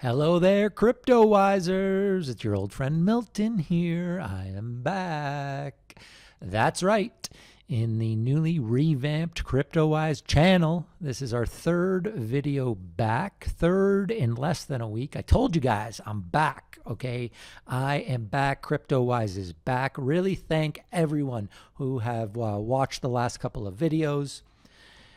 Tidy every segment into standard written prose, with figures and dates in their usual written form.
Hello there, Cryptowisers. It's your old friend Milton here. I am back. That's right. In the newly revamped Cryptowise channel, this is our third video back, third in less than a week. I told you guys I'm back, okay? I am back. Cryptowise is back. Really thank everyone who have watched the last couple of videos,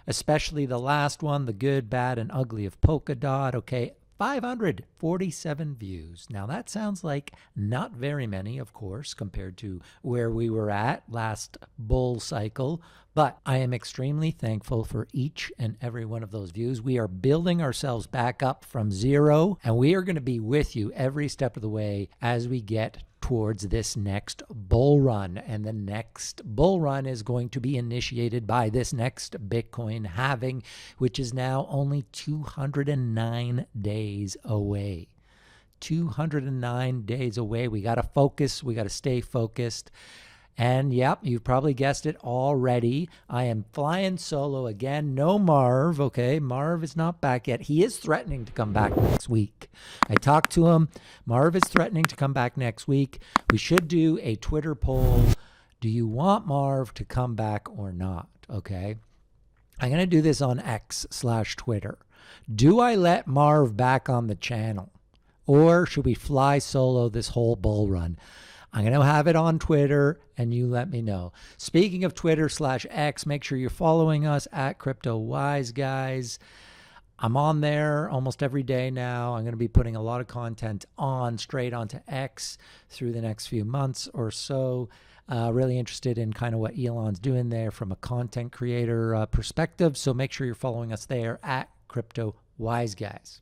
especially the last one, the good, bad, and ugly of Polkadot, okay? 547 views. Now that sounds like not very many, of course, compared to where we were at last bull cycle, but I am extremely thankful for each and every one of those views. We are building ourselves back up from zero, and we are going to be with you every step of the way as we get towards this next bull run. And the next bull run is going to be initiated by this next Bitcoin halving, which is now only 209 days away. 209 days away. We got to focus. We got to stay focused. And yep, you've probably guessed it already. I am flying solo again. No Marv, okay? Marv is not back yet. He is threatening to come back next week. I talked to him. Marv is threatening to come back next week. We should do a Twitter poll. Do you want Marv to come back or not? Okay? I'm going to do this on X/Twitter. Do I let Marv back on the channel? Or should we fly solo this whole bull run? I'm going to have it on Twitter, and you let me know. Speaking of Twitter/X, make sure you're following us at Cryptowise, guys. I'm on there almost every day now. I'm going to be putting a lot of content straight onto X through the next few months or so. Really interested in kind of what Elon's doing there from a content creator perspective. So make sure you're following us there at Cryptowise, guys.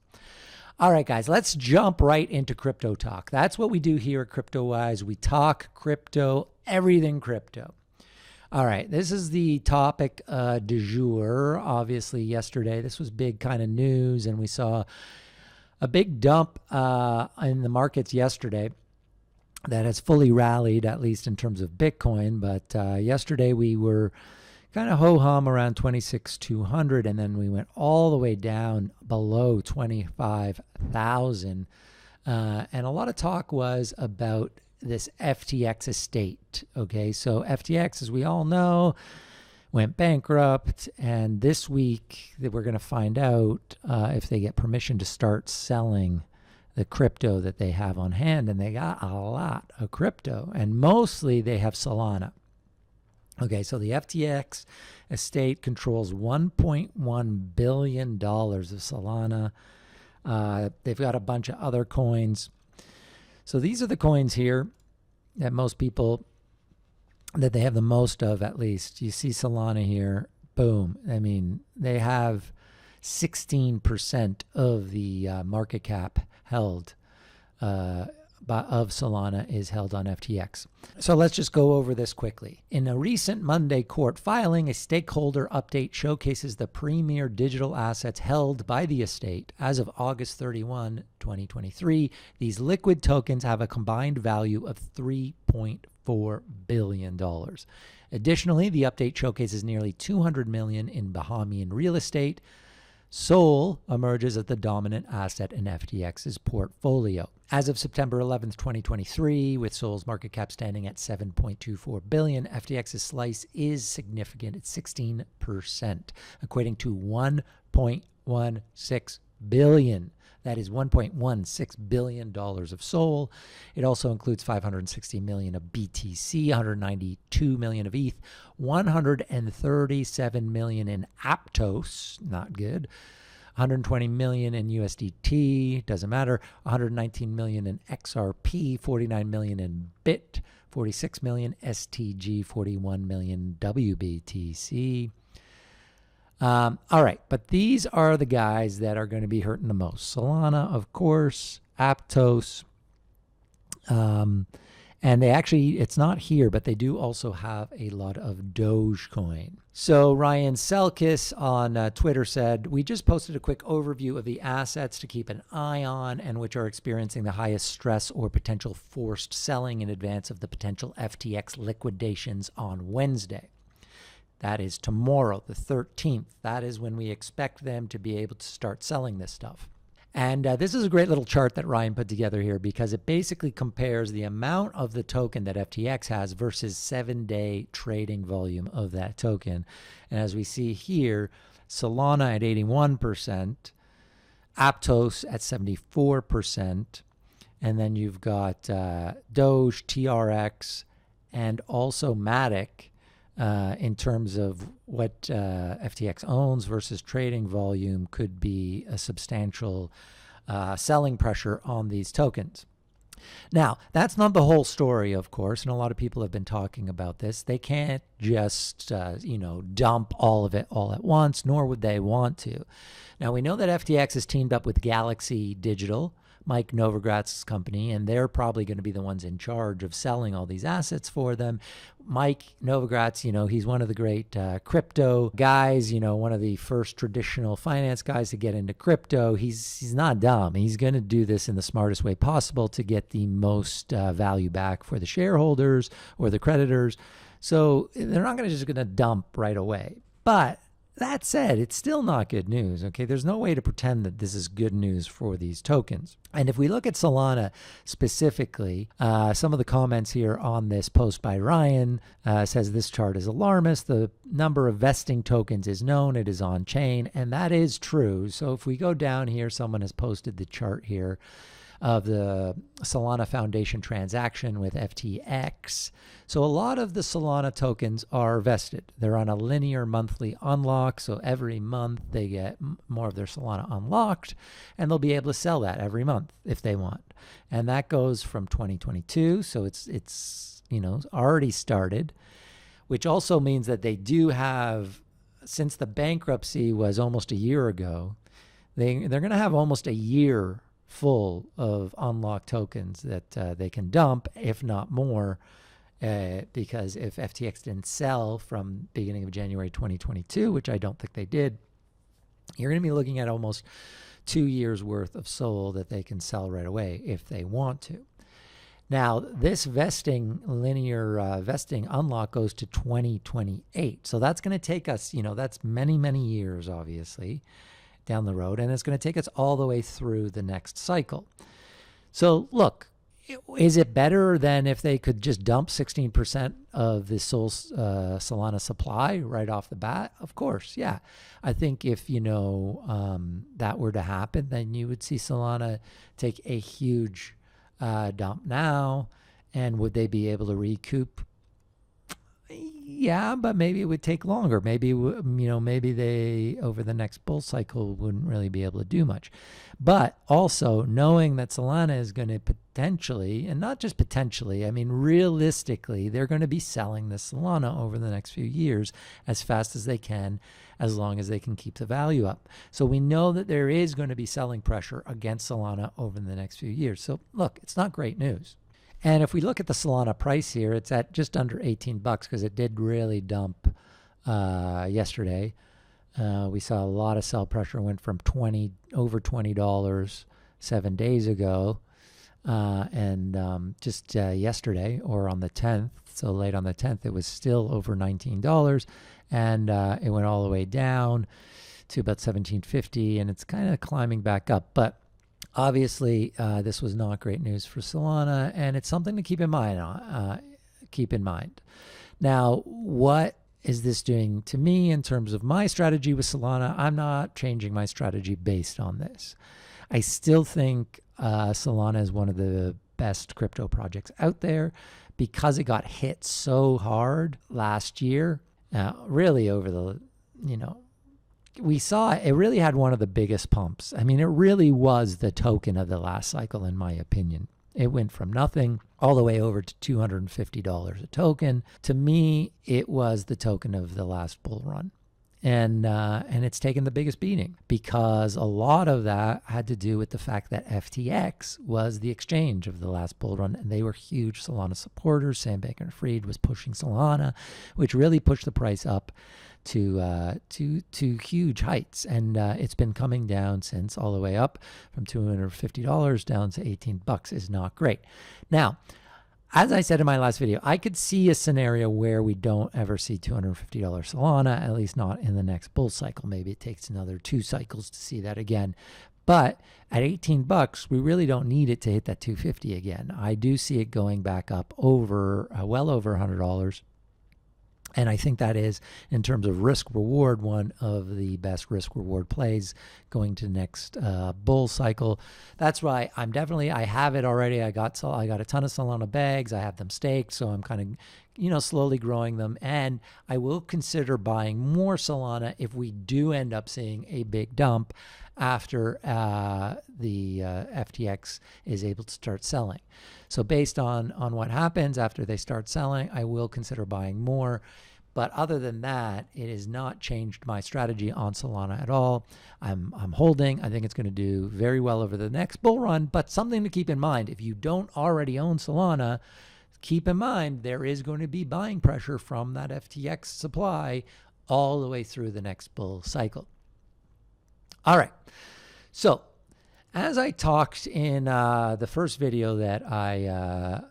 All right, guys, let's jump right into crypto talk. That's what we do here at Cryptowise. We talk crypto, everything crypto. All right, this is the topic du jour. Obviously, yesterday, this was big kind of news, and we saw a big dump in the markets yesterday that has fully rallied, at least in terms of Bitcoin. But yesterday, we were kind of ho-hum around 26,200, and then we went all the way down below 25,000. And a lot of talk was about this FTX estate. Okay, so FTX, as we all know, went bankrupt, and this week we're going to find out if they get permission to start selling the crypto that they have on hand, and they got a lot of crypto, and mostly they have Solana. Okay, so the FTX estate controls $1.1 billion of Solana. They've got a bunch of other coins. So these are the coins here that most people, that they have the most of, at least. You see Solana here, boom. I mean, they have 16% of the market cap held of Solana is held on FTX. So let's just go over this quickly. In a recent Monday court filing, a stakeholder update showcases the premier digital assets held by the estate. As of August 31, 2023, these liquid tokens have a combined value of $3.4 billion. Additionally, the update showcases nearly $200 million in Bahamian real estate. Sol emerges as the dominant asset in FTX's portfolio. As of September 11th, 2023, with Sol's market cap standing at $7.24 billion, FTX's slice is significant at 16%, equating to $1.16 billion. That is $1.16 billion of Sol. It also includes $560 million of BTC, $192 million of ETH, $137 million in Aptos, not good, $120 million in USDT, doesn't matter, $119 million in XRP, $49 million in BIT, $46 million STG, $41 million WBTC. All right, but these are the guys that are going to be hurting the most. Solana, of course, Aptos, and they actually, it's not here, but they do also have a lot of Dogecoin. So Ryan Selkis on Twitter said, we just posted a quick overview of the assets to keep an eye on and which are experiencing the highest stress or potential forced selling in advance of the potential FTX liquidations on Wednesday. That is tomorrow, the 13th. That is when we expect them to be able to start selling this stuff. And this is a great little chart that Ryan put together here because it basically compares the amount of the token that FTX has versus 7-day trading volume of that token. And as we see here, Solana at 81%, Aptos at 74%, and then you've got Doge, TRX, and also Matic in terms of what FTX owns versus trading volume could be a substantial selling pressure on these tokens. Now, that's not the whole story, of course, and a lot of people have been talking about this. They can't just, dump all of it all at once, nor would they want to. Now, we know that FTX has teamed up with Galaxy Digital, Mike Novogratz company, and they're probably going to be the ones in charge of selling all these assets for them. Mike Novogratz, he's one of the great crypto guys, one of the first traditional finance guys to get into crypto. He's not dumb. He's going to do this in the smartest way possible to get the most value back for the shareholders or the creditors. So they're not just going to dump right away. But that said, it's still not good news, okay? There's no way to pretend that this is good news for these tokens. And if we look at Solana specifically, some of the comments here on this post by Ryan says this chart is alarmist. The number of vesting tokens is known. It is on chain, and that is true. So if we go down here, someone has posted the chart here of the Solana Foundation transaction with FTX. So a lot of the Solana tokens are vested. They're on a linear monthly unlock. So every month they get more of their Solana unlocked, and they'll be able to sell that every month if they want. And that goes from 2022. So it's already started, which also means that they do have, since the bankruptcy was almost a year ago, they're going to have almost a year full of unlocked tokens that they can dump, if not more, because if FTX didn't sell from beginning of January 2022, which I don't think they did, you're going to be looking at almost 2 years worth of SOL that they can sell right away if they want to. Now, this linear vesting unlock goes to 2028. So that's going to take us, that's many, many years, obviously, down the road, and it's going to take us all the way through the next cycle. So look, is it better than if they could just dump 16% of the Solana supply right off the bat? Of course, yeah. I think if that were to happen, then you would see Solana take a huge dump now. And would they be able to recoup? Yeah, but maybe it would take longer. Maybe they over the next bull cycle wouldn't really be able to do much. But also knowing that Solana is going to potentially, and not just potentially, I mean realistically, they're going to be selling this Solana over the next few years as fast as they can, as long as they can keep the value up. So we know that there is going to be selling pressure against Solana over the next few years. So look, it's not great news. And if we look at the Solana price here, it's at just under $18 because it did really dump yesterday. We saw a lot of sell pressure, went from over $20 7 days ago, and just yesterday, or on the 10th, so late on the 10th, it was still over $19, and it went all the way down to about $17.50, and it's kind of climbing back up, but obviously, this was not great news for Solana, and it's something to keep in mind. Now, what is this doing to me in terms of my strategy with Solana? I'm not changing my strategy based on this. I still think Solana is one of the best crypto projects out there because it got hit so hard last year, really over the, we saw it really had one of the biggest pumps. I mean, it really was the token of the last cycle, in my opinion. It went from nothing all the way over to $250 a token. To me, it was the token of the last bull run. And it's taken the biggest beating because a lot of that had to do with the fact that FTX was the exchange of the last bull run, and they were huge Solana supporters. Sam Bankman-Fried was pushing Solana, which really pushed the price up to huge heights, and it's been coming down since, all the way up from $250 down to $18 is not great. Now, as I said in my last video, I could see a scenario where we don't ever see $250 Solana, at least not in the next bull cycle. Maybe it takes another 2 cycles to see that again. But at 18 bucks, we really don't need it to hit that 250 again. I do see it going back up over, well over $100. And I think that is, in terms of risk reward, one of the best risk reward plays going to next bull cycle. That's why I'm definitely, I have it already. I got a ton of Solana bags. I have them staked, so I'm kind of, slowly growing them. And I will consider buying more Solana if we do end up seeing a big dump after the FTX is able to start selling. So based on what happens after they start selling, I will consider buying more. But other than that, it has not changed my strategy on Solana at all. I'm holding. I think it's going to do very well over the next bull run. But something to keep in mind, if you don't already own Solana, keep in mind there is going to be buying pressure from that FTX supply all the way through the next bull cycle. All right. So as I talked in the first video that I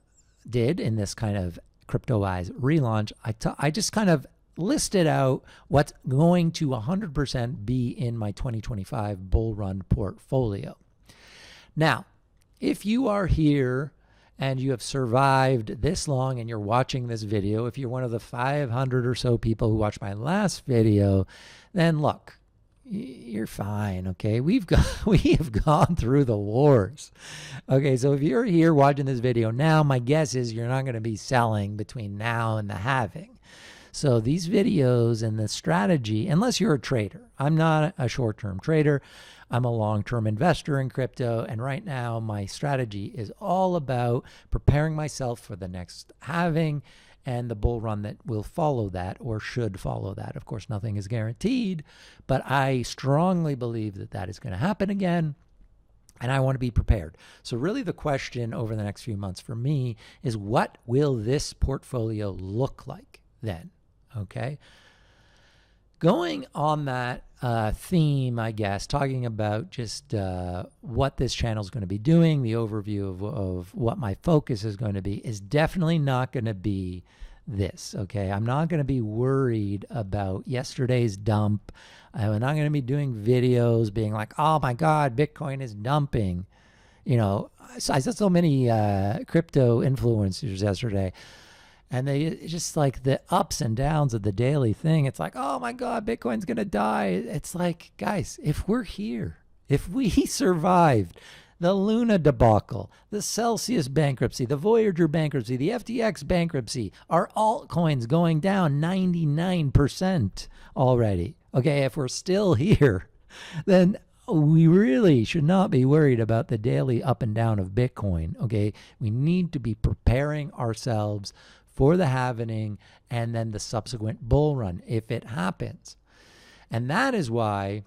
did in this kind of Cryptowise relaunch, I just kind of listed out what's going to 100% be in my 2025 bull run portfolio. Now, if you are here and you have survived this long and you're watching this video, if you're one of the 500 or so people who watched my last video, then look, you're fine, okay? We have gone through the wars. Okay, so if you're here watching this video now, my guess is you're not going to be selling between now and the halving. So these videos and the strategy, unless you're a trader, I'm not a short-term trader. I'm a long-term investor in crypto, and right now my strategy is all about preparing myself for the next halving and the bull run that will follow that, or should follow that. Of course, nothing is guaranteed, but I strongly believe that that is going to happen again, and I want to be prepared. So really the question over the next few months for me is, what will this portfolio look like then? Okay. Going on that theme, I guess, talking about just what this channel is going to be doing, the overview of what my focus is going to be, is definitely not going to be this, okay? I'm not going to be worried about yesterday's dump. I'm not going to be doing videos being like, oh my God, Bitcoin is dumping. I saw so many crypto influencers yesterday, and they just like the ups and downs of the daily thing. It's like, oh my God, Bitcoin's going to die. It's like, guys, if we're here, if we survived the Luna debacle, the Celsius bankruptcy, the Voyager bankruptcy, the FTX bankruptcy, our altcoins going down 99% already. Okay, if we're still here, then we really should not be worried about the daily up and down of Bitcoin. Okay, we need to be preparing ourselves for the halving and then the subsequent bull run if it happens. And that is why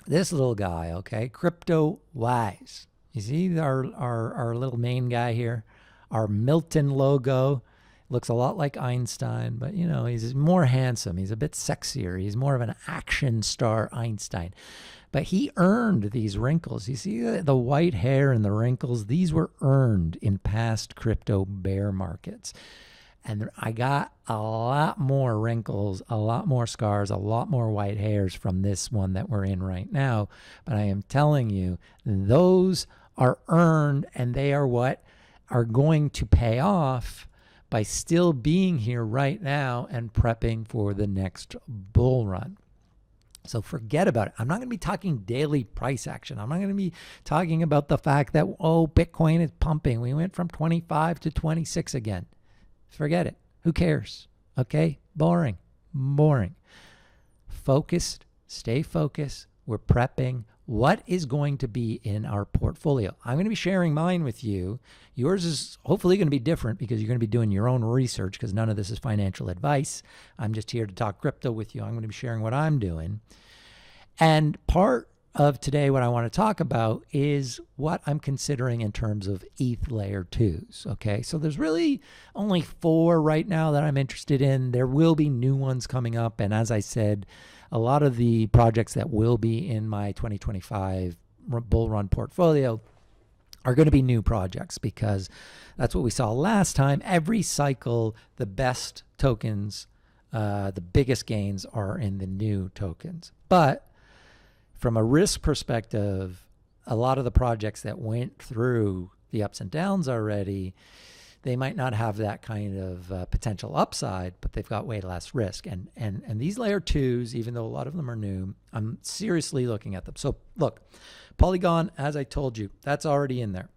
this little guy, okay, Cryptowise, you see our little main guy here, our Milton logo, looks a lot like Einstein, but he's more handsome. He's a bit sexier. He's more of an action star Einstein. But he earned these wrinkles. You see the white hair and the wrinkles? These were earned in past crypto bear markets. And I got a lot more wrinkles, a lot more scars, a lot more white hairs from this one that we're in right now. But I am telling you, those are earned, and they are what are going to pay off by still being here right now and prepping for the next bull run. So forget about it. I'm not going to be talking daily price action. I'm not going to be talking about the fact that, oh, Bitcoin is pumping. We went from 25 to 26 again. Forget it. Who cares? Okay? Boring. Focused. Stay focused. We're prepping. What is going to be in our portfolio? I'm going to be sharing mine with you. Yours is hopefully going to be different because you're going to be doing your own research, because none of this is financial advice. I'm just here to talk crypto with you. I'm going to be sharing what I'm doing. And part of today, what I want to talk about is what I'm considering in terms of ETH layer 2s. Okay, so there's really only 4 right now that I'm interested in. There will be new ones coming up. And as I said, a lot of the projects that will be in my 2025 bull run portfolio are going to be new projects, because that's what we saw last time. Every cycle, the best tokens, the biggest gains are in the new tokens. But from a risk perspective, a lot of the projects that went through the ups and downs already, they might not have that kind of potential upside, but they've got way less risk. And these layer twos, even though a lot of them are new, I'm seriously looking at them. So look, Polygon, as I told you, that's already in there.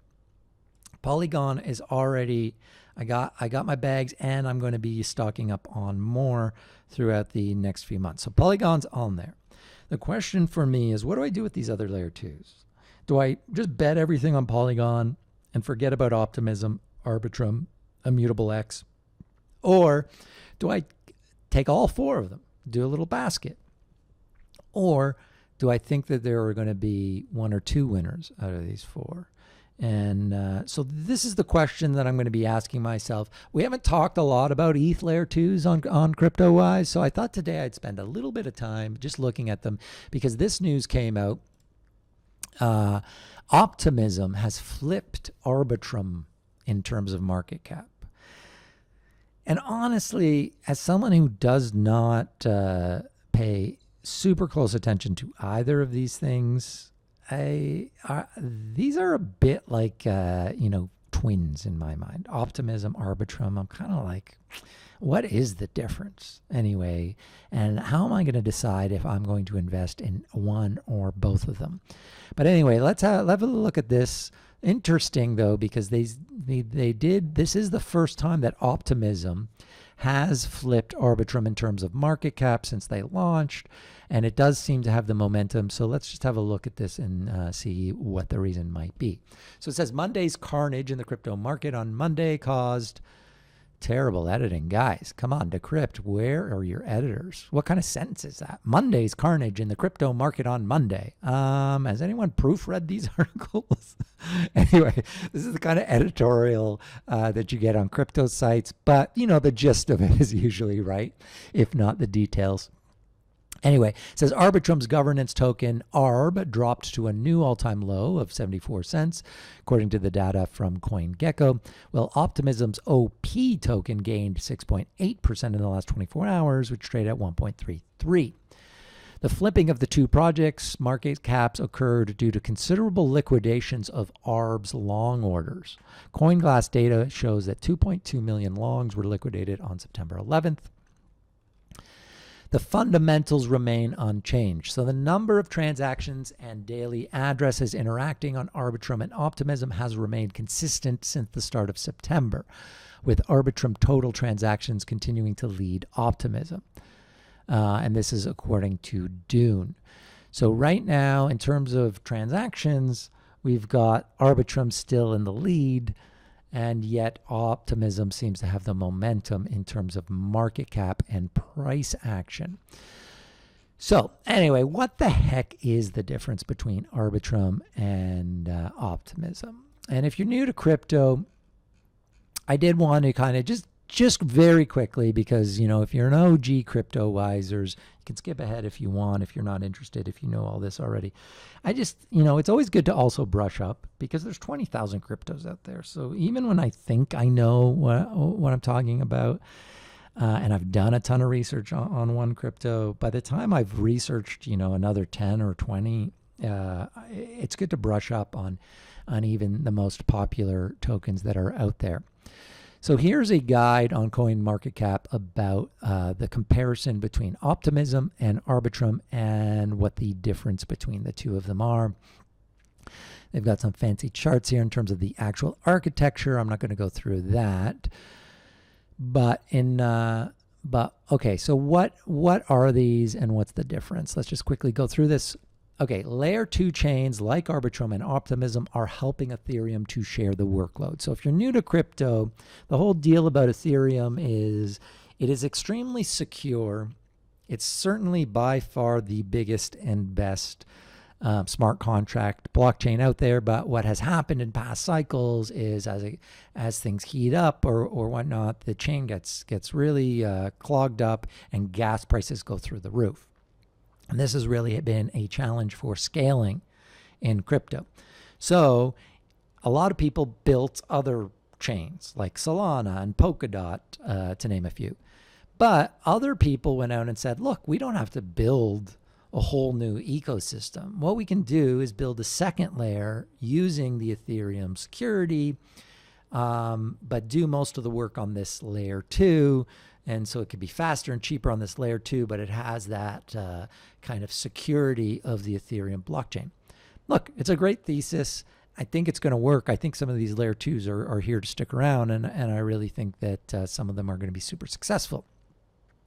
Polygon is already, I got my bags, and I'm going to be stocking up on more throughout the next few months. So Polygon's on there. The question for me is, what do I do with these other layer twos? Do I just bet everything on Polygon and forget about Optimism, Arbitrum, ImmutibleX? Or do I take all four of them, do a little basket? Or do I think that there are going to be one or two winners out of these four? And so this is the question that I'm going to be asking myself. We haven't talked a lot about ETH layer 2s on Cryptowise, so I thought today I'd spend a little bit of time just looking at them, because this news came out. Optimism has flipped Arbitrum in terms of market cap. And honestly, as someone who does not pay super close attention to either of these things, these are a bit like, twins in my mind. Optimism, Arbitrum, I'm kind of like, what is the difference anyway? And how am I going to decide if I'm going to invest in one or both of them? But anyway, let's have a look at this. Interesting though, because they did, this is the first time that Optimism has flipped Arbitrum in terms of market cap since they launched, and it does seem to have the momentum. So let's just have a look at this and see what the reason might be. So it says Monday's carnage in the crypto market on Monday caused terrible editing. Guys, come on, Decrypt, where are your editors? What kind of sentence is that? Monday's carnage in the crypto market on Monday. Has anyone proofread these articles? Anyway, this is the kind of editorial that you get on crypto sites, but the gist of it is usually right, if not the details. Anyway, it says Arbitrum's governance token, ARB, dropped to a new all-time low of 74 cents, according to the data from CoinGecko, while Optimism's OP token gained 6.8% in the last 24 hours, which traded at 1.33. The flipping of the two projects' market caps occurred due to considerable liquidations of ARB's long orders. CoinGlass data shows that 2.2 million longs were liquidated on September 11th. The fundamentals remain unchanged. So the number of transactions and daily addresses interacting on Arbitrum and Optimism has remained consistent since the start of September, with Arbitrum total transactions continuing to lead Optimism. And this is according to Dune. So right now, in terms of transactions, we've got Arbitrum still in the lead, and yet Optimism seems to have the momentum in terms of market cap and price action. So anyway, what the heck is the difference between Arbitrum and Optimism? And if you're new to crypto, I did want to kind of just very quickly, because, if you're an OG Cryptowisers, you can skip ahead if you want, if you're not interested, if you know all this already. I just, it's always good to also brush up, because there's 20,000 cryptos out there. So even when I think I know what I'm talking about, and I've done a ton of research on one crypto, by the time I've researched, another 10 or 20, it's good to brush up on even the most popular tokens that are out there. So here's a guide on CoinMarketCap about the comparison between Optimism and Arbitrum and what the difference between the two of them are. They've got some fancy charts here in terms of the actual architecture. I'm not going to go through that. Okay, so what are these and what's the difference? Let's just quickly go through this. Okay, layer 2 chains like Arbitrum and Optimism are helping Ethereum to share the workload. So if you're new to crypto, the whole deal about Ethereum is it is extremely secure. It's certainly by far the biggest and best smart contract blockchain out there. But what has happened in past cycles is as things heat up or whatnot, the chain gets really clogged up and gas prices go through the roof. And this has really been a challenge for scaling in crypto. So a lot of people built other chains like Solana and Polkadot, to name a few. But other people went out and said, look, we don't have to build a whole new ecosystem. What we can do is build a second layer using the Ethereum security, but do most of the work on this layer 2. And so it could be faster and cheaper on this layer 2, but it has that kind of security of the Ethereum blockchain. Look, it's a great thesis. I think it's going to work. I think some of these layer 2s are here to stick around, and I really think that some of them are going to be super successful.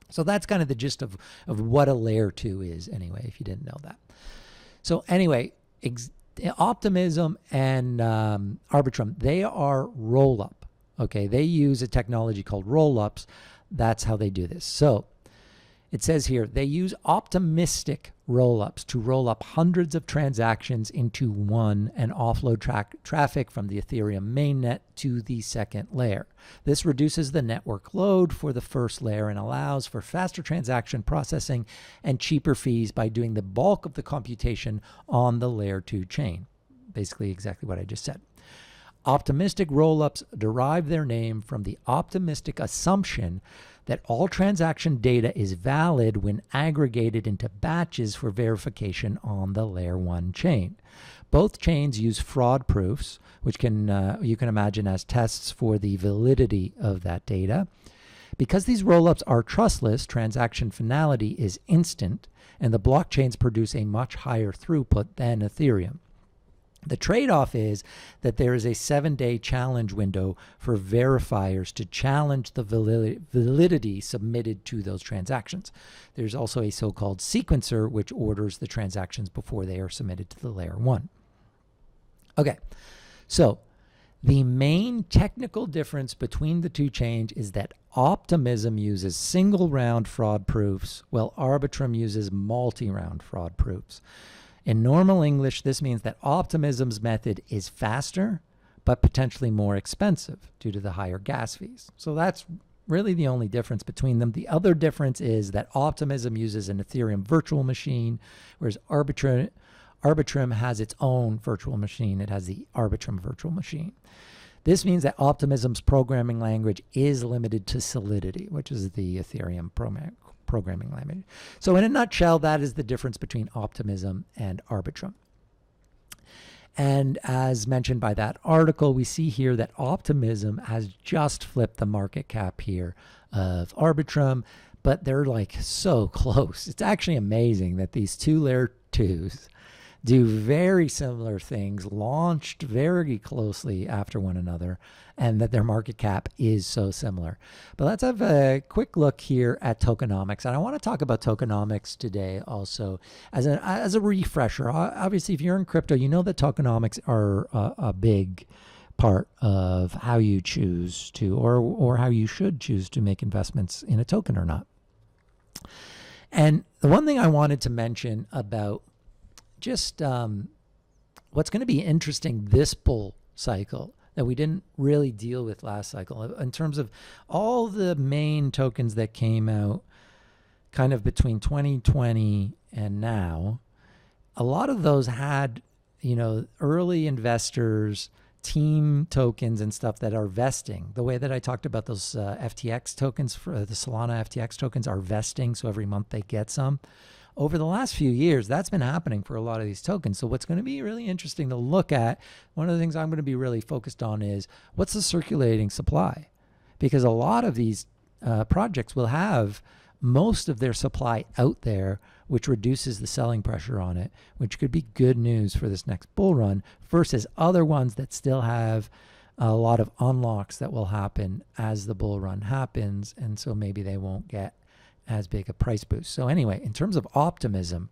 So that's kind of the gist of what a layer 2 is anyway, if you didn't know that. So anyway, Optimism and Arbitrum, they are roll-up. Okay, they use a technology called roll-ups. That's how they do this. So it says here, they use optimistic roll-ups to roll up hundreds of transactions into one and offload traffic from the Ethereum mainnet to the second layer. This reduces the network load for the first layer and allows for faster transaction processing and cheaper fees by doing the bulk of the computation on the layer 2 chain. Basically exactly what I just said. Optimistic roll-ups derive their name from the optimistic assumption that all transaction data is valid when aggregated into batches for verification on the layer 1 chain. Both chains use fraud proofs, which you can imagine as tests for the validity of that data. Because these roll-ups are trustless, transaction finality is instant, and the blockchains produce a much higher throughput than Ethereum. The trade-off is that there is a 7-day challenge window for verifiers to challenge the validity submitted to those transactions. There's also a so-called sequencer which orders the transactions before they are submitted to the layer 1. Okay, so the main technical difference between the two chains is that Optimism uses single-round fraud proofs, while Arbitrum uses multi-round fraud proofs. In normal English, this means that Optimism's method is faster, but potentially more expensive due to the higher gas fees. So that's really the only difference between them. The other difference is that Optimism uses an Ethereum virtual machine, whereas Arbitrum has its own virtual machine. It has the Arbitrum virtual machine. This means that Optimism's programming language is limited to Solidity, which is the Ethereum programming language. So in a nutshell, that is the difference between Optimism and Arbitrum. And as mentioned by that article, we see here that Optimism has just flipped the market cap here of Arbitrum, but they're like so close. It's actually amazing that these two layer 2s do very similar things, launched very closely after one another, and that their market cap is so similar. But let's have a quick look here at tokenomics. And I want to talk about tokenomics today also as a refresher. Obviously, if you're in crypto, you know that tokenomics are a big part of how you choose to, or how you should choose to make investments in a token or not. And the one thing I wanted to mention about just what's going to be interesting this bull cycle that we didn't really deal with last cycle, in terms of all the main tokens that came out kind of between 2020 and now. A lot of those had, early investors, team tokens and stuff that are vesting. The way that I talked about those FTX tokens, for the Solana FTX tokens, are vesting, so every month they get some. Over the last few years, that's been happening for a lot of these tokens. So what's going to be really interesting to look at, one of the things I'm going to be really focused on is what's the circulating supply? Because a lot of these projects will have most of their supply out there, which reduces the selling pressure on it, which could be good news for this next bull run, versus other ones that still have a lot of unlocks that will happen as the bull run happens. And so maybe they won't get as big a price boost. So anyway, in terms of Optimism,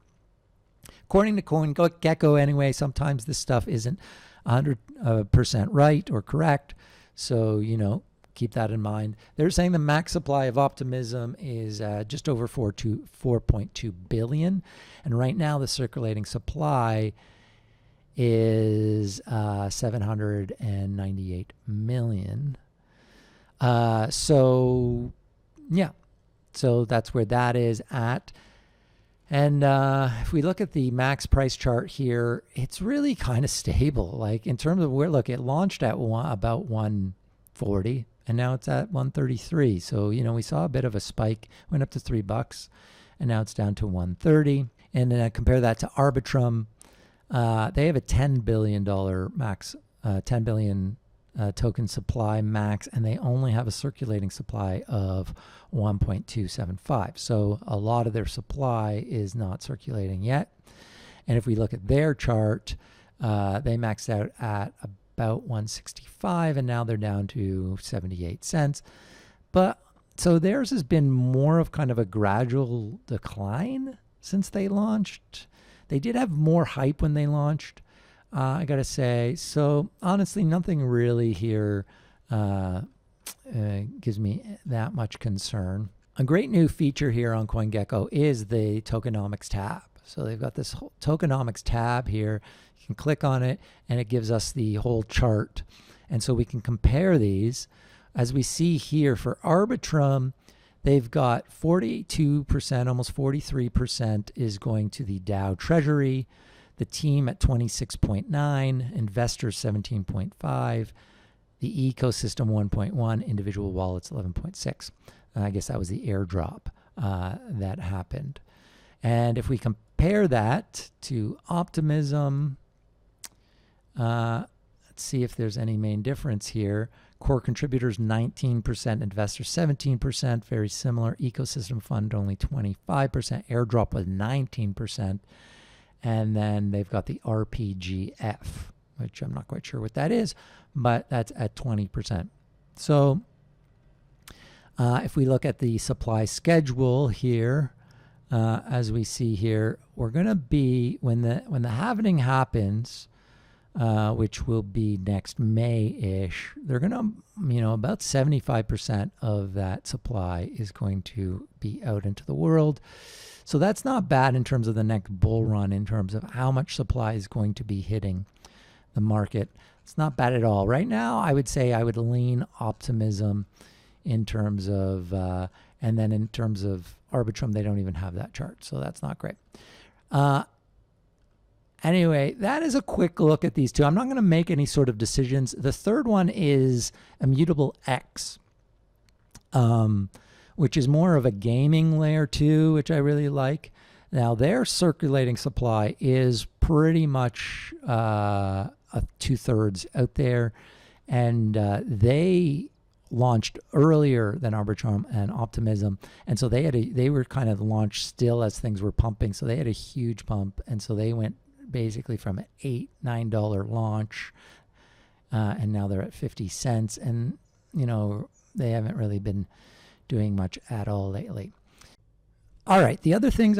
according to CoinGecko anyway, sometimes this stuff isn't 100% right or correct. So, keep that in mind. They're saying the max supply of Optimism is just over 4.2 billion. And right now the circulating supply is 798 million. So that's where that is at. And if we look at the max price chart here, it's really kind of stable. Like in terms of it launched at about 140 and now it's at 133. So, we saw a bit of a spike, went up to $3 and now it's down to 130. and compare that to Arbitrum, they have a $10 billion max, 10 billion token supply max, and they only have a circulating supply of 1.275. So a lot of their supply is not circulating yet. And if we look at their chart, they maxed out at about 165, and now they're down to 78 cents. But so theirs has been more of kind of a gradual decline since they launched. They did have more hype when they launched, I gotta say. So honestly, nothing really here gives me that much concern. A great new feature here on CoinGecko is the tokenomics tab. So they've got this whole tokenomics tab here. You can click on it and it gives us the whole chart. And so we can compare these. As we see here for Arbitrum, they've got 42%, almost 43% is going to the DAO Treasury, the team at 26.9, investors 17.5, the ecosystem 1.1, individual wallets 11.6. I guess that was the airdrop that happened. And if we compare that to Optimism, let's see if there's any main difference here. Core contributors 19%, investors 17%, very similar. Ecosystem fund only 25%, airdrop was 19%, and then they've got the RPGF, which I'm not quite sure what that is, but that's at 20%. So if we look at the supply schedule here, as we see here, we're going to be, when the halving happens, which will be next May-ish, they're going to, about 75% of that supply is going to be out into the world. So that's not bad in terms of the next bull run, in terms of how much supply is going to be hitting the market. It's not bad at all. Right now, I would say I would lean Optimism in terms of, and then in terms of Arbitrum, they don't even have that chart. So that's not great. Anyway, that is a quick look at these two. I'm not going to make any sort of decisions. The third one is ImmutibleX, which is more of a gaming layer 2, which I really like. Now, their circulating supply is pretty much 2/3 out there, and they launched earlier than Arbitrum and Optimism, and so they were kind of launched still as things were pumping. So they had a huge pump, and so they went basically from an $8-9 launch, and now they're at 50 cents, and they haven't really been doing much at all lately. All right, the other thing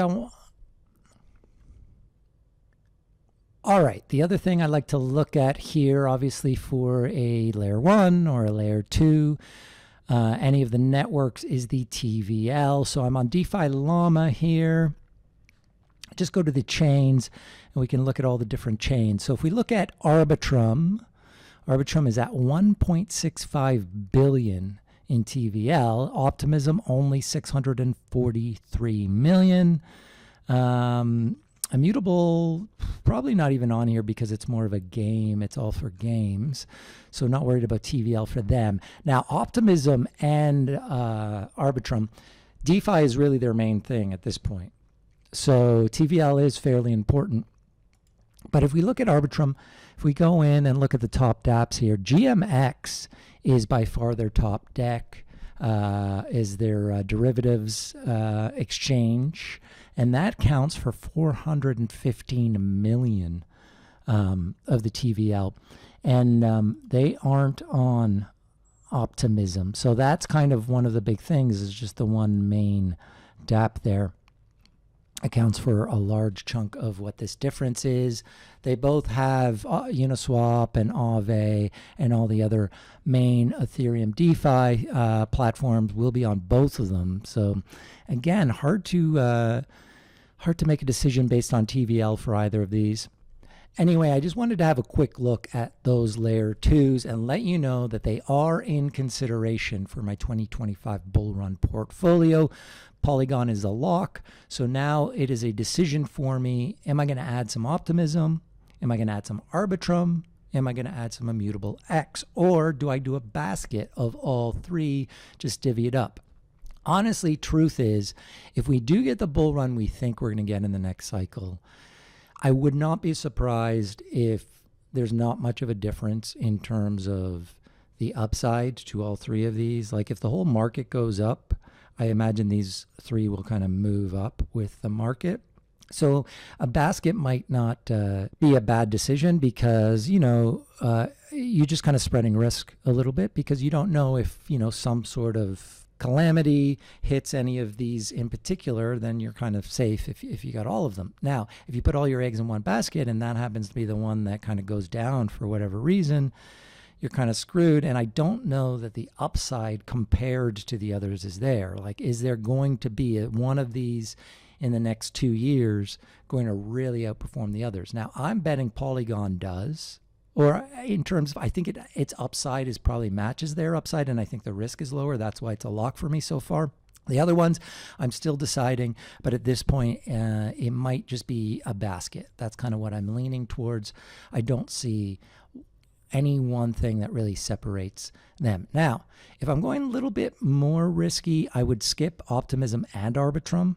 I'd like to look at here, obviously for a layer 1 or a layer 2, any of the networks, is the TVL. So I'm on DeFi Llama here. Just go to the chains and we can look at all the different chains. So if we look at Arbitrum is at 1.65 billion in TVL. Optimism only 643 million. Immutable, probably not even on here because it's more of a game. It's all for games. So not worried about TVL for them. Now, Optimism and Arbitrum, DeFi is really their main thing at this point. So TVL is fairly important. But if we look at Arbitrum, if we go in and look at the top dApps here, GMX is by far their top deck, is their derivatives exchange, and that counts for 415 million of the TVL. And they aren't on Optimism. So that's kind of one of the big things, is just the one main dApp there accounts for a large chunk of what this difference is. They both have Uniswap and Aave, and all the other main Ethereum DeFi platforms will be on both of them. So again, hard to make a decision based on TVL for either of these. Anyway, I just wanted to have a quick look at those layer 2s and let you know that they are in consideration for my 2025 bull run portfolio. Polygon is a lock, so now it is a decision for me. Am I going to add some Optimism? Am I going to add some Arbitrum? Am I going to add some ImmutibleX? Or do I do a basket of all three, just divvy it up? Honestly, truth is, if we do get the bull run we think we're going to get in the next cycle, I would not be surprised if there's not much of a difference in terms of the upside to all three of these. Like if the whole market goes up, I imagine these three will kind of move up with the market. So a basket might not be a bad decision because, you're just kind of spreading risk a little bit because you don't know if, some sort of calamity hits any of these in particular, then you're kind of safe if you got all of them. Now, if you put all your eggs in one basket and that happens to be the one that kind of goes down for whatever reason, you're kind of screwed. And I don't know that the upside compared to the others is there. Like, is there going to be one of these in the next 2 years going to really outperform the others? Now, I'm betting Polygon does. Or in terms of, I think its upside is probably matches their upside, and I think the risk is lower. That's why it's a lock for me so far. The other ones, I'm still deciding, but at this point, it might just be a basket. That's kind of what I'm leaning towards. I don't see any one thing that really separates them. Now, if I'm going a little bit more risky, I would skip Optimism and Arbitrum.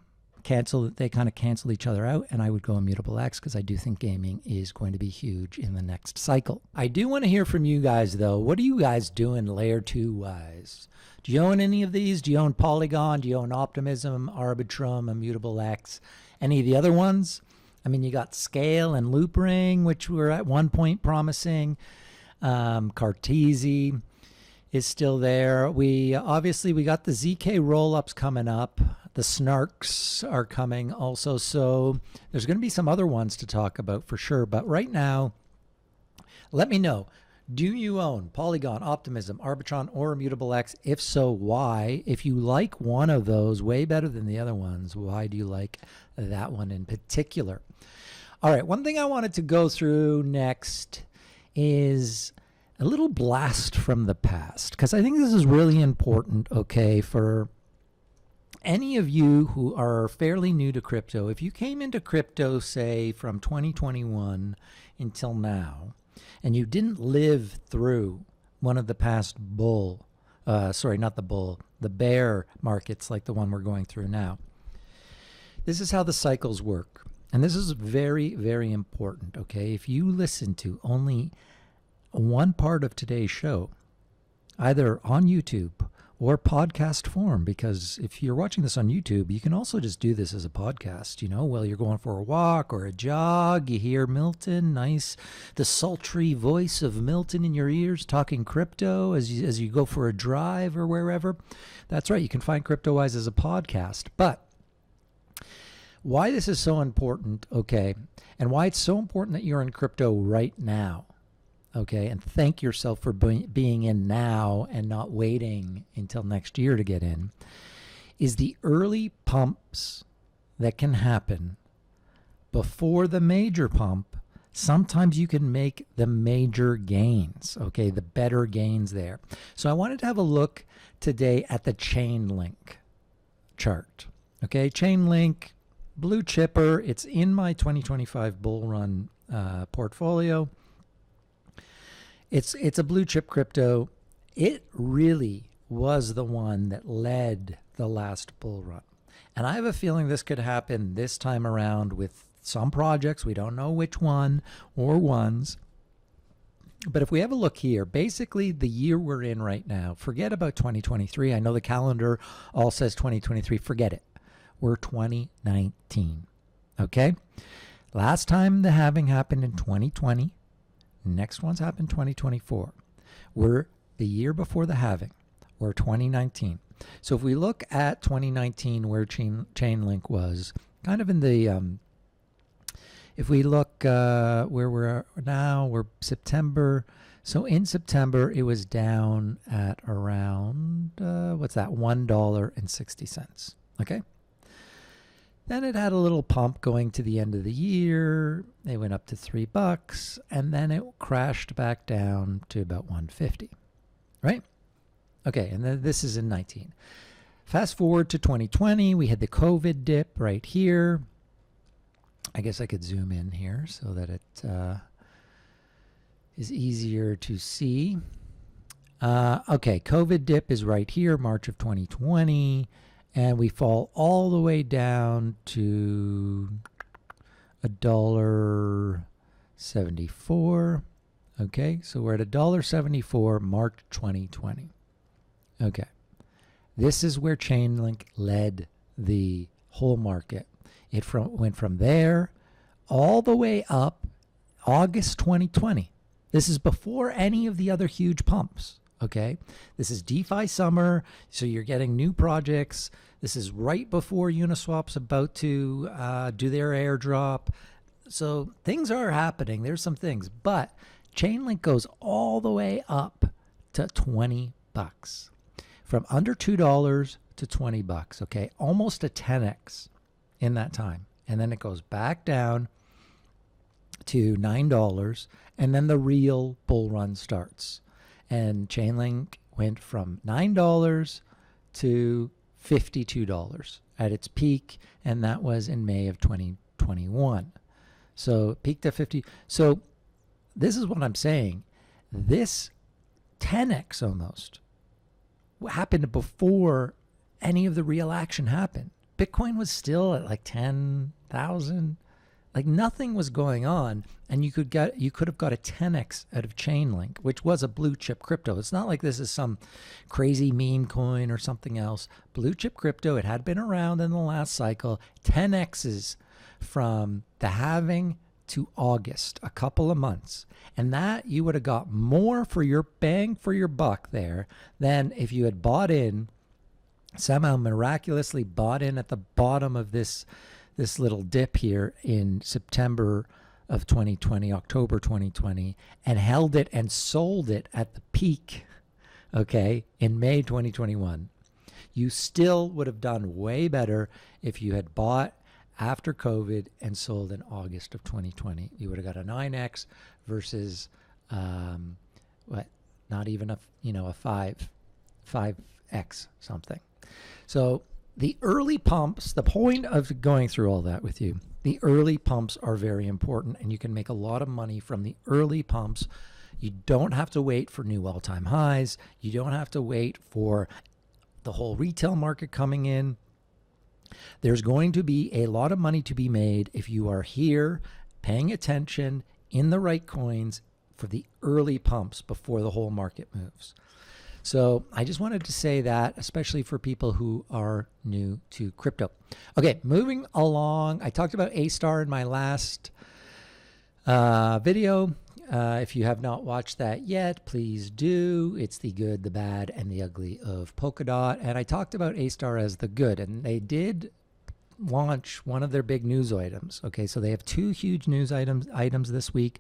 They kind of cancel each other out, and I would go ImmutibleX because I do think gaming is going to be huge in the next cycle. I do want to hear from you guys though. What are you guys doing layer 2 wise? Do you own any of these? Do you own Polygon? Do you own Optimism, Arbitrum, ImmutibleX, any of the other ones? I mean, you got Scale and Loopring, which were at one point promising. Cartesi is still there. We got the ZK roll-ups coming up. The snarks are coming also. So there's going to be some other ones to talk about for sure. But right now, let me know. Do you own Polygon, Optimism, Arbitrum, or ImmutibleX? If so, why? If you like one of those way better than the other ones, why do you like that one in particular? All right, one thing I wanted to go through next is a little blast from the past, because I think this is really important, okay, for any of you who are fairly new to crypto. If you came into crypto, say, from 2021 until now, and you didn't live through one of the past the bear markets like the one we're going through now, this is how the cycles work. And this is very, very important, okay? If you listen to only one part of today's show, either on YouTube or podcast form, because if you're watching this on YouTube, you can also just do this as a podcast, while you're going for a walk or a jog. You hear Milton, the sultry voice of Milton in your ears talking crypto as you go for a drive or wherever. That's right, you can find Cryptowise as a podcast. But why this is so important, okay, and why it's so important that you're in crypto right now, okay, and thank yourself for being in now and not waiting until next year to get in, is the early pumps that can happen before the major pump. Sometimes you can make the major gains, okay, the better gains there. So I wanted to have a look today at the Chainlink chart, okay, Chainlink, blue chipper. It's in my 2025 bull run portfolio. It's a blue chip crypto. It really was the one that led the last bull run. And I have a feeling this could happen this time around with some projects. We don't know which one or ones. But if we have a look here, basically the year we're in right now, forget about 2023. I know the calendar all says 2023. Forget it. We're 2019. Okay? Last time the halving happened in 2020. Next one's happened 2024. We're the year before the halving. We're 2019. So if we look at 2019, where Chainlink was, kind of in the, if we look where we're now, we're September. So in September, it was down at around, $1.60. Okay? Then it had a little pump going to the end of the year. It went up to $3, and then it crashed back down to about 150, right? Okay, and then this is in 19. Fast forward to 2020, we had the COVID dip right here. I guess I could zoom in here so that it is easier to see. Okay, COVID dip is right here, March of 2020. and we fall all the way down to $1.74. Okay, so we're at $1.74 March 2020. Okay, this is where Chainlink led the whole market. It went from there all the way up August 2020. This is before any of the other huge pumps. Okay, this is DeFi summer, so you're getting new projects. This is right before Uniswap's about to do their airdrop. So things are happening. There's some things, but Chainlink goes all the way up to 20 bucks, from under $2 to 20 bucks. Okay, almost a 10x in that time, and then it goes back down to $9, and then the real bull run starts. And Chainlink went from $9 to $52 at its peak, and that was in May of 2021. So it peaked at 50. So this is what I'm saying. This 10x almost happened before any of the real action happened. Bitcoin was still at like 10,000. Like nothing was going on, and you could have got a 10x out of Chainlink, which was a blue chip crypto. It's not like this is some crazy meme coin or something else. Blue chip crypto, it had been around in the last cycle. 10x's from the halving to August, a couple of months. And that you would have got more for your bang for your buck there than if you had bought in, somehow miraculously bought in at the bottom of this little dip here in September of 2020, October 2020, and held it and sold it at the peak, okay, in May 2021. You still would have done way better if you had bought after COVID and sold in August of 2020. You would have got a 9x versus not even a 5x something. So the early pumps, the point of going through all that with you, the early pumps are very important, and you can make a lot of money from the early pumps. You don't have to wait for new all-time highs. You don't have to wait for the whole retail market coming in. There's going to be a lot of money to be made if you are here paying attention in the right coins for the early pumps before the whole market moves. So I just wanted to say that, especially for people who are new to crypto. Okay, moving along. I talked about Astar in my last video. If you have not watched that yet, please do. It's the good, the bad, and the ugly of Polkadot. And I talked about Astar as the good, and they did launch one of their big news items. Okay, so they have two huge news items this week.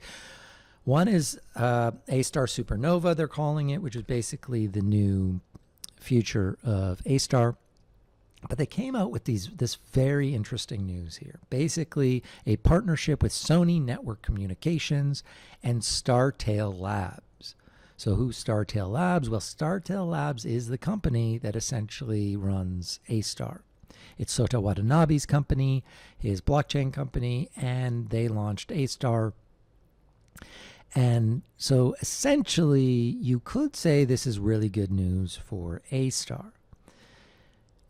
One is Astar Supernova, they're calling it, which is basically the new future of Astar. But they came out with this very interesting news here. Basically, a partnership with Sony Network Communications and Startail Labs. So who's Startail Labs? Well, Startail Labs is the company that essentially runs Astar. It's Sota Watanabe's company, his blockchain company, and they launched Astar. And so essentially, you could say this is really good news for Astar.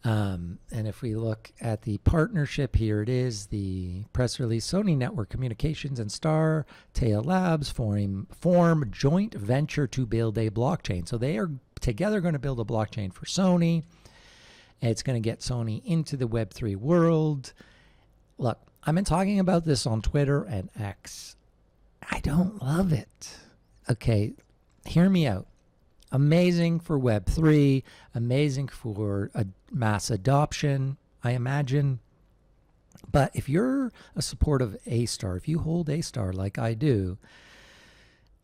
And if we look at the partnership, here it is, the press release. Sony Network Communications and Startail Labs form joint venture to build a blockchain. So they are together going to build a blockchain for Sony. It's going to get Sony into the Web3 world. Look, I've been talking about this on Twitter and X. I don't love it. Okay, hear me out. Amazing for Web3, amazing for mass adoption, I imagine. But if you're a supporter of Astar, if you hold Astar like I do,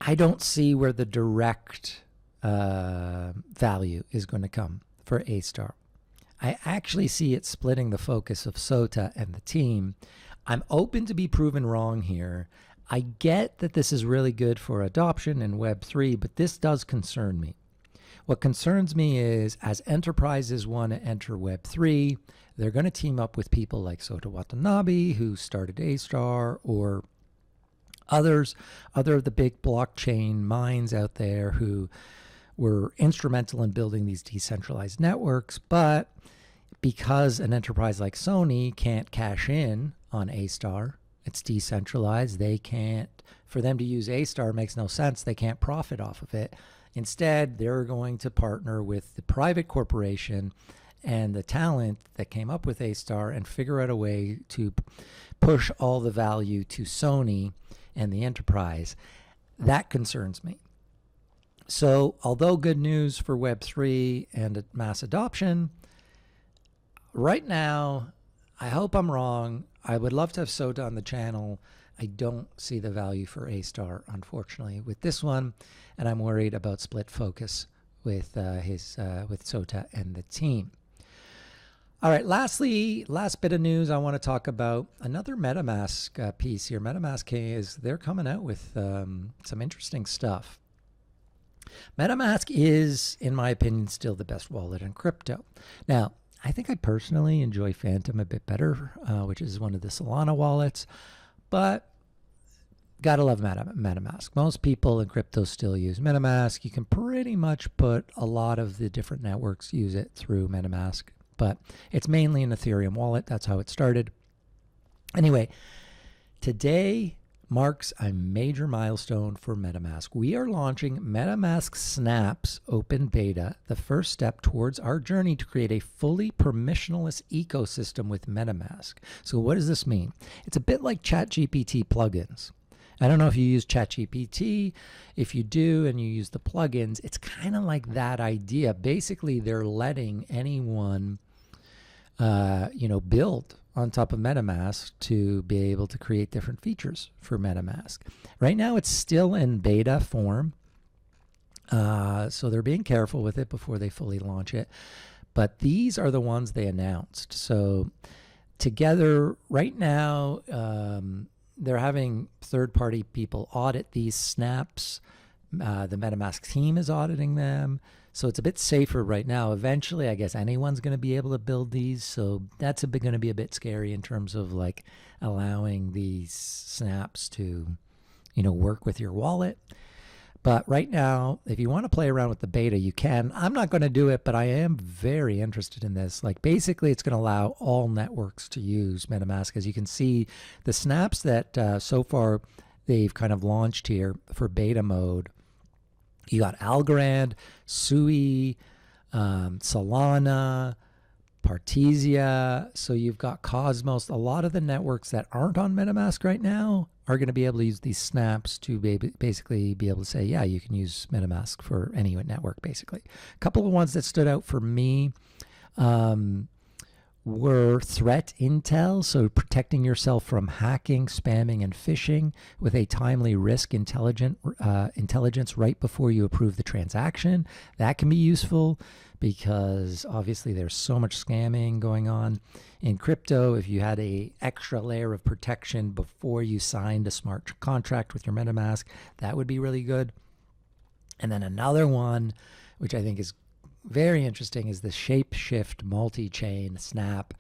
I don't see where the direct value is going to come for Astar. I actually see it splitting the focus of Sota and the team. I'm open to be proven wrong here. I get that this is really good for adoption in Web3, but this does concern me. What concerns me is as enterprises want to enter Web3, they're going to team up with people like Sota Watanabe, who started Astar, or other of the big blockchain minds out there who were instrumental in building these decentralized networks. But because an enterprise like Sony can't cash in on Astar, it's decentralized. They can't, for them to use Astar makes no sense. They can't profit off of it. Instead, they're going to partner with the private corporation and the talent that came up with Astar and figure out a way to push all the value to Sony and the enterprise. That concerns me. So, although good news for Web3 and mass adoption, right now, I hope I'm wrong. I would love to have Sota on the channel. I don't see the value for Astar, unfortunately, with this one, and I'm worried about split focus with with Sota and the team. All right, lastly, last bit of news I want to talk about another MetaMask piece here. MetaMask they're coming out with some interesting stuff. MetaMask is, in my opinion, still the best wallet in crypto. Now, I think I personally enjoy Phantom a bit better, which is one of the Solana wallets, but gotta love MetaMask. Most people in crypto still use MetaMask. You can pretty much put a lot of the different networks use it through MetaMask, but it's mainly an Ethereum wallet. That's how it started. Anyway, today marks a major milestone for MetaMask. We are launching MetaMask Snaps open beta, the first step towards our journey to create a fully permissionless ecosystem with MetaMask. So what does this mean? It's a bit like ChatGPT plugins. I don't know if you use ChatGPT. If you do and you use the plugins, it's kind of like that idea. Basically, they're letting anyone build on top of MetaMask to be able to create different features for MetaMask. Right now, it's still in beta form, so they're being careful with it before they fully launch it. But these are the ones they announced. So together, right now, they're having third-party people audit these snaps. The MetaMask team is auditing them. So it's a bit safer right now. Eventually, I guess anyone's going to be able to build these. So that's going to be a bit scary in terms of like allowing these snaps to, work with your wallet. But right now, if you want to play around with the beta, you can. I'm not going to do it, but I am very interested in this. Like basically, it's going to allow all networks to use MetaMask. As you can see, the snaps that so far they've kind of launched here for beta mode. You got Algorand, Sui, Solana, Partisia. So you've got Cosmos. A lot of the networks that aren't on MetaMask right now are going to be able to use these snaps to basically be able to say, yeah, you can use MetaMask for any network, basically. A couple of ones that stood out for me were threat intel, so protecting yourself from hacking, spamming, and phishing with a timely risk intelligence right before you approve the transaction. That can be useful because obviously there's so much scamming going on in crypto. If you had a extra layer of protection before you signed a smart contract with your MetaMask, that would be really good. And then another one, which I think is very interesting, is the Shapeshift multi-chain snap.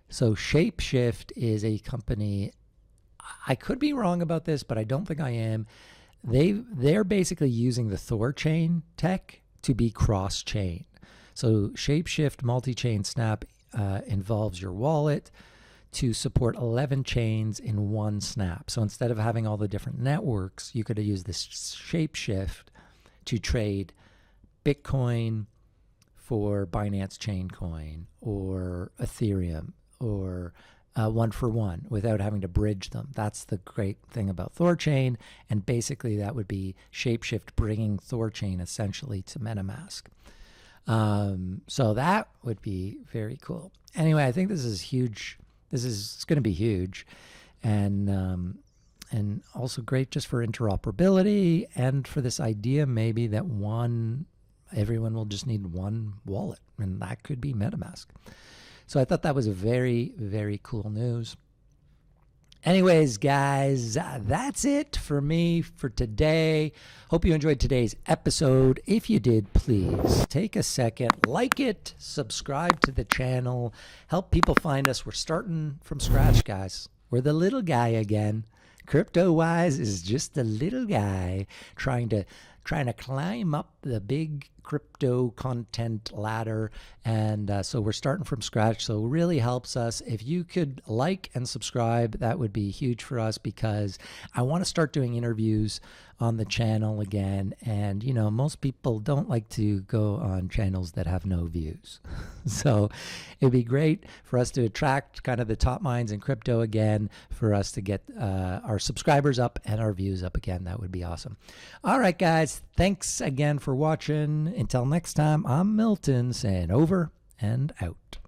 So Shapeshift is a company, I could be wrong about this, but I don't think I am. They're basically using the Thor chain tech to be cross-chain. So Shapeshift multi-chain snap involves your wallet to support 11 chains in one snap. So instead of having all the different networks, you could use this Shapeshift to trade Bitcoin for Binance Chain Coin or Ethereum or one for one without having to bridge them. That's the great thing about Thorchain. And basically that would be Shapeshift bringing Thorchain essentially to MetaMask. So that would be very cool. Anyway, I think this is huge. It's going to be huge. And also great just for interoperability and for this idea maybe that everyone will just need one wallet, and that could be MetaMask. So I thought that was a very, very cool news. Anyways, guys, that's it for me for today. Hope you enjoyed today's episode. If you did, please take a second, like it, subscribe to the channel, help people find us. We're starting from scratch, guys. We're the little guy again. Cryptowise is just a little guy trying to climb up the big crypto content ladder. And so we're starting from scratch. So it really helps us. If you could like and subscribe, that would be huge for us, because I want to start doing interviews on the channel again. And, you know, most people don't like to go on channels that have no views. So it'd be great for us to attract kind of the top minds in crypto again, for us to get our subscribers up and our views up again. That would be awesome. All right, guys. Thanks again for watching. Until next time, I'm Milton saying over and out.